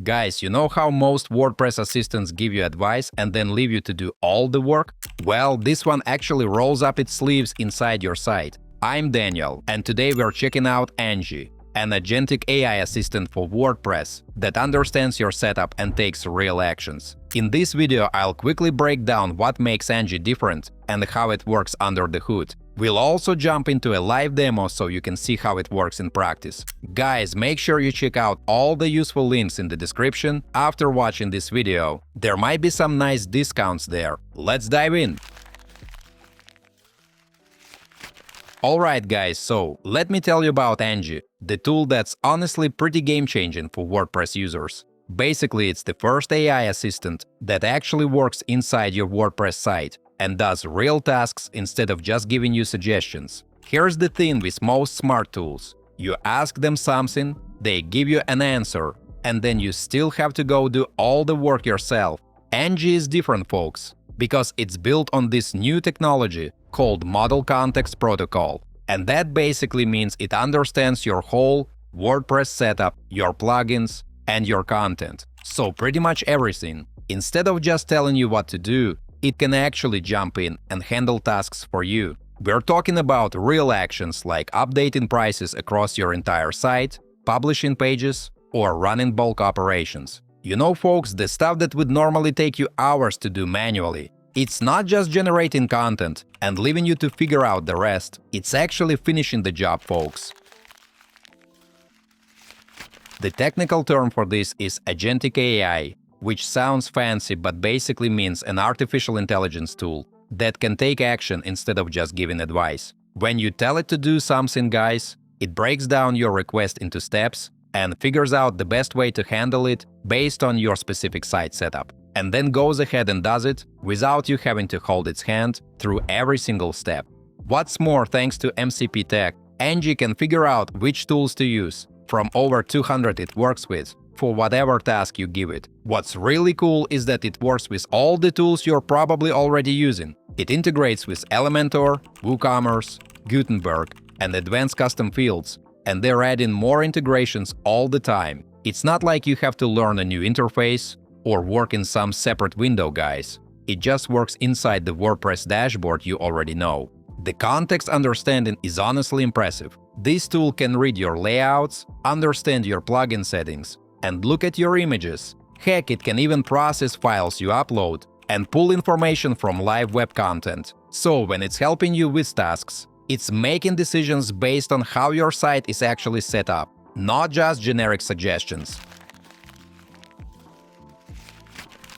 Guys, you know how most WordPress assistants give you advice and then leave you to do all the work? Well, this one actually rolls up its sleeves inside your site. I'm Daniel, and today we're checking out Angie, an agentic AI assistant for WordPress that understands your setup and takes real actions. In this video, I'll quickly break down what makes Angie different and how it works under the hood. We'll also jump into a live demo so you can see how it works in practice. Guys, make sure you check out all the useful links in the description after watching this video. There might be some nice discounts there. Let's dive in! Alright guys, so let me tell you about Angie, the tool that's honestly pretty game-changing for WordPress users. Basically, it's the first AI assistant that actually works inside your WordPress site and does real tasks instead of just giving you suggestions. Here's the thing with most smart tools. You ask them something, they give you an answer, and then you still have to go do all the work yourself. Angie is different, folks, because it's built on this new technology called Model Context Protocol, and that basically means it understands your whole WordPress setup, your plugins, and your content. So pretty much everything. Instead of just telling you what to do, it can actually jump in and handle tasks for you. We're talking about real actions like updating prices across your entire site, publishing pages, or running bulk operations. You know, folks, the stuff that would normally take you hours to do manually. It's not just generating content and leaving you to figure out the rest, it's actually finishing the job, folks. The technical term for this is Agentic AI, which sounds fancy but basically means an artificial intelligence tool that can take action instead of just giving advice. When you tell it to do something, guys, it breaks down your request into steps and figures out the best way to handle it based on your specific site setup, and then goes ahead and does it without you having to hold its hand through every single step. What's more, thanks to MCP Tech, Angie can figure out which tools to use from over 200 it works with for whatever task you give it. What's really cool is that it works with all the tools you're probably already using. It integrates with Elementor, WooCommerce, Gutenberg, and advanced custom fields, and they're adding more integrations all the time. It's not like you have to learn a new interface or work in some separate window, guys. It just works inside the WordPress dashboard you already know. The context understanding is honestly impressive. This tool can read your layouts, understand your plugin settings, and look at your images. Heck, it can even process files you upload and pull information from live web content. So when it's helping you with tasks, it's making decisions based on how your site is actually set up, not just generic suggestions.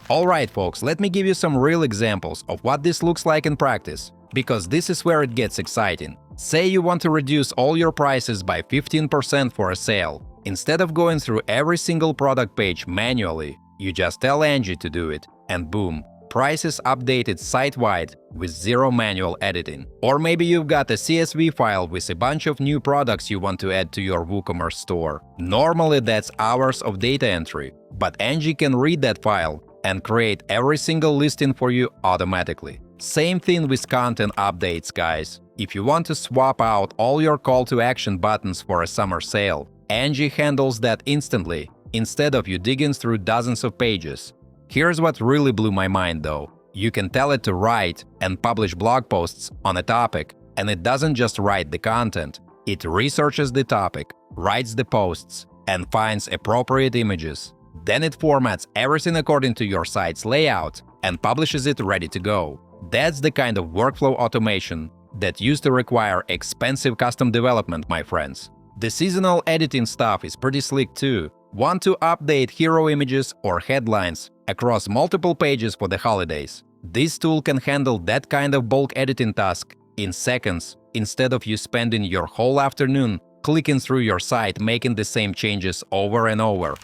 Alright folks, let me give you some real examples of what this looks like in practice, because this is where it gets exciting. Say you want to reduce all your prices by 15% for a sale. Instead of going through every single product page manually, you just tell Angie to do it, and boom, prices updated site-wide with zero manual editing. Or maybe you've got a CSV file with a bunch of new products you want to add to your WooCommerce store. Normally that's hours of data entry, but Angie can read that file and create every single listing for you automatically. Same thing with content updates, guys. If you want to swap out all your call to action buttons for a summer sale, Angie handles that instantly, instead of you digging through dozens of pages. Here's what really blew my mind though. You can tell it to write and publish blog posts on a topic, and it doesn't just write the content. It researches the topic, writes the posts, and finds appropriate images. Then it formats everything according to your site's layout and publishes it ready to go. That's the kind of workflow automation that used to require expensive custom development, my friends. The seasonal editing stuff is pretty slick too. Want to update hero images or headlines across multiple pages for the holidays? This tool can handle that kind of bulk editing task in seconds, instead of you spending your whole afternoon clicking through your site making the same changes over and over.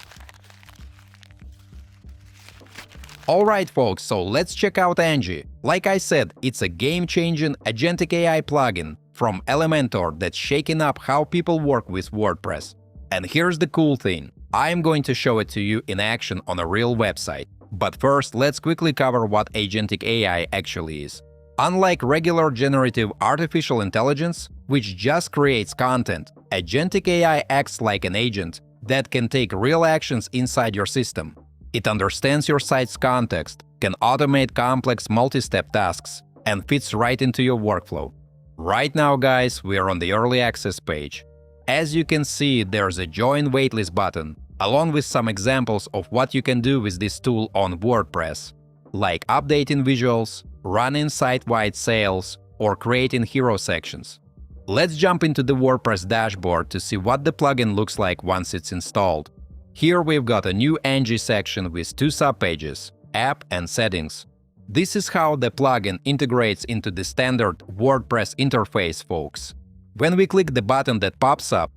Alright folks, so let's check out Angie. Like I said, it's a game-changing Agentic AI plugin from Elementor that's shaking up how people work with WordPress. And here's the cool thing. I'm going to show it to you in action on a real website. But first, let's quickly cover what Agentic AI actually is. Unlike regular generative artificial intelligence, which just creates content, Agentic AI acts like an agent that can take real actions inside your system. It understands your site's context, can automate complex multi-step tasks, and fits right into your workflow. Right now, guys, we are on the early access page. As you can see, there's a Join Waitlist button, along with some examples of what you can do with this tool on WordPress, like updating visuals, running site-wide sales, or creating hero sections. Let's jump into the WordPress dashboard to see what the plugin looks like once it's installed. Here we've got a new Angie section with 2 subpages, App and Settings. This is how the plugin integrates into the standard WordPress interface, folks. When we click the button that pops up,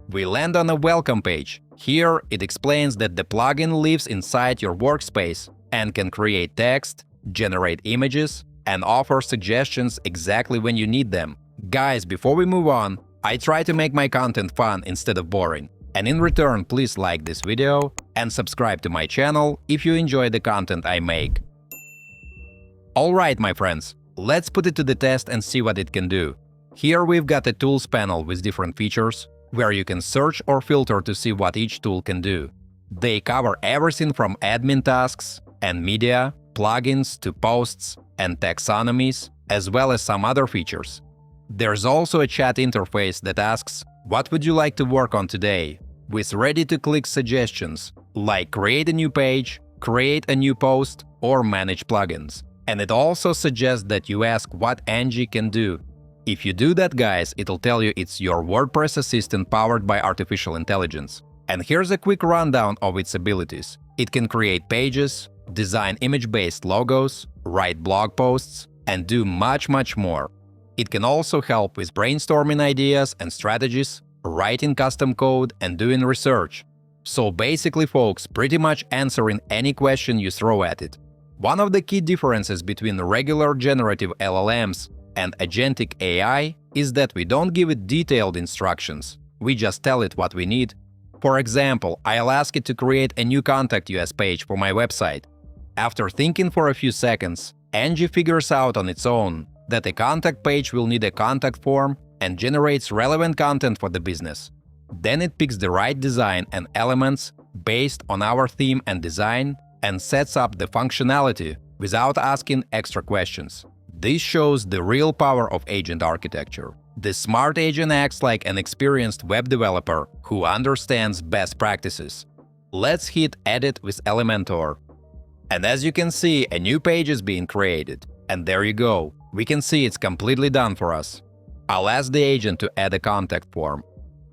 we land on a welcome page. Here it explains that the plugin lives inside your workspace and can create text, generate images, and offer suggestions exactly when you need them. Guys, before we move on, I try to make my content fun instead of boring. And in return, please like this video and subscribe to my channel if you enjoy the content I make. Alright, my friends, let's put it to the test and see what it can do. Here we've got a tools panel with different features, where you can search or filter to see what each tool can do. They cover everything from admin tasks and media, plugins to posts and taxonomies, as well as some other features. There's also a chat interface that asks, "What would you like to work on today?" with ready-to-click suggestions like create a new page, create a new post, or manage plugins. And it also suggests that you ask what Angie can do. If you do that, guys, it'll tell you it's your WordPress assistant powered by artificial intelligence. And here's a quick rundown of its abilities. It can create pages, design image-based logos, write blog posts, and do much more. It can also help with brainstorming ideas and strategies, writing custom code, and doing research. So basically, folks, pretty much answering any question you throw at it. One of the key differences between regular generative LLMs and Agentic AI is that we don't give it detailed instructions, we just tell it what we need. For example, I'll ask it to create a new contact us page for my website. After thinking for a few seconds, Angie figures out on its own that a contact page will need a contact form and generates relevant content for the business. Then it picks the right design and elements based on our theme and design and sets up the functionality without asking extra questions. This shows the real power of agent architecture. The smart agent acts like an experienced web developer who understands best practices. Let's hit Edit with Elementor. And as you can see, a new page is being created. And there you go. We can see it's completely done for us. I'll ask the agent to add a contact form.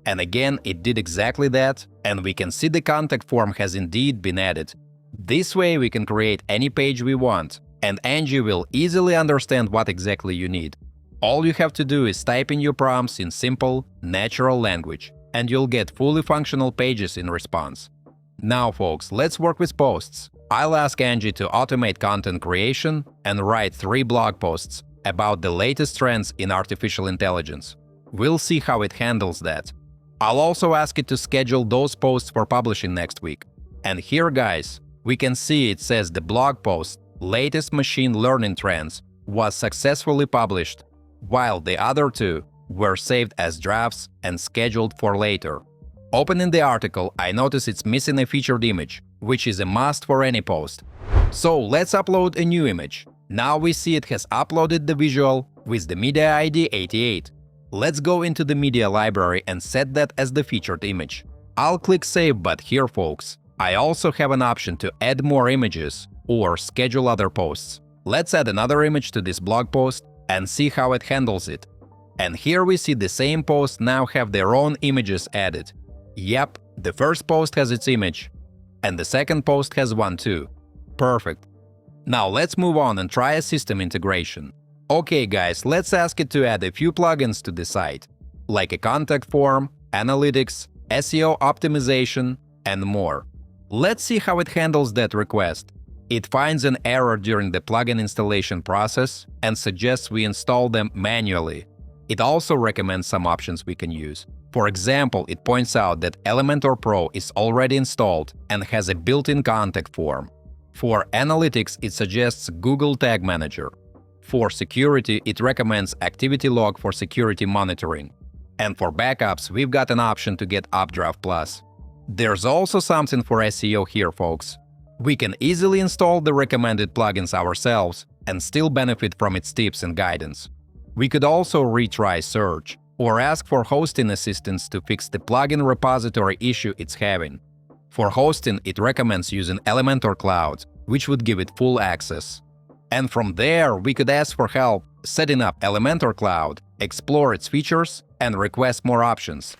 And again, it did exactly that, and we can see the contact form has indeed been added. This way we can create any page we want, and Angie will easily understand what exactly you need. All you have to do is type in your prompts in simple, natural language, and you'll get fully functional pages in response. Now, folks, let's work with posts. I'll ask Angie to automate content creation and write 3 blog posts about the latest trends in artificial intelligence. We'll see how it handles that. I'll also ask it to schedule those posts for publishing next week. And here, guys, we can see it says the blog post, Latest Machine Learning Trends, was successfully published, while the other 2 were saved as drafts and scheduled for later. Opening the article, I notice it's missing a featured image, which is a must for any post. So let's upload a new image. Now we see it has uploaded the visual with the media ID 88. Let's go into the media library and set that as the featured image. I'll click Save, but here, folks, I also have an option to add more images or schedule other posts. Let's add another image to this blog post and see how it handles it. And here we see the same posts now have their own images added. Yep, the first post has its image, and the second post has one too. Perfect. Now let's move on and try a system integration. Okay, guys, let's ask it to add a few plugins to the site, like a contact form, analytics, SEO optimization, and more. Let's see how it handles that request. It finds an error during the plugin installation process and suggests we install them manually. It also recommends some options we can use. For example, it points out that Elementor Pro is already installed and has a built-in contact form. For analytics, it suggests Google Tag Manager. For security, it recommends Activity Log for security monitoring. And for backups, we've got an option to get Updraft Plus. There's also something for SEO here, folks. We can easily install the recommended plugins ourselves and still benefit from its tips and guidance. We could also retry search or ask for hosting assistance to fix the plugin repository issue it's having. For hosting, it recommends using Elementor Cloud, which would give it full access. And from there, we could ask for help setting up Elementor Cloud, explore its features, and request more options.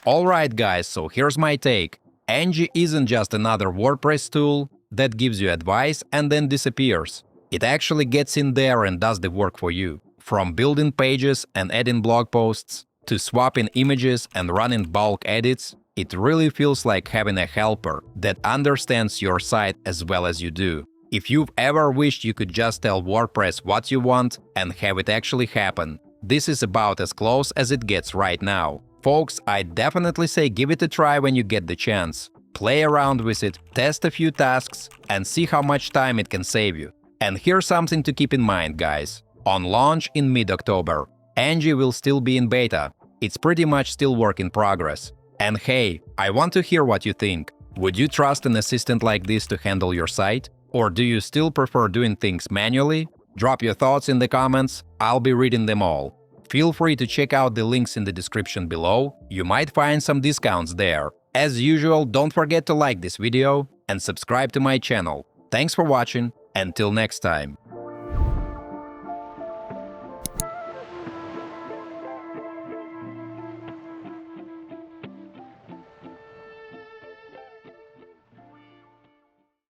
Alright guys, so here's my take. Angie isn't just another WordPress tool that gives you advice and then disappears. It actually gets in there and does the work for you. From building pages and adding blog posts, to swapping images and running bulk edits, it really feels like having a helper that understands your site as well as you do. If you've ever wished you could just tell WordPress what you want and have it actually happen, this is about as close as it gets right now. Folks, I definitely say give it a try when you get the chance. Play around with it, test a few tasks, and see how much time it can save you. And here's something to keep in mind, guys. On launch in mid-October, Angie will still be in beta. It's pretty much still work in progress. And hey, I want to hear what you think. Would you trust an assistant like this to handle your site? Or do you still prefer doing things manually? Drop your thoughts in the comments, I'll be reading them all. Feel free to check out the links in the description below, you might find some discounts there. As usual, don't forget to like this video and subscribe to my channel. Thanks for watching, until next time.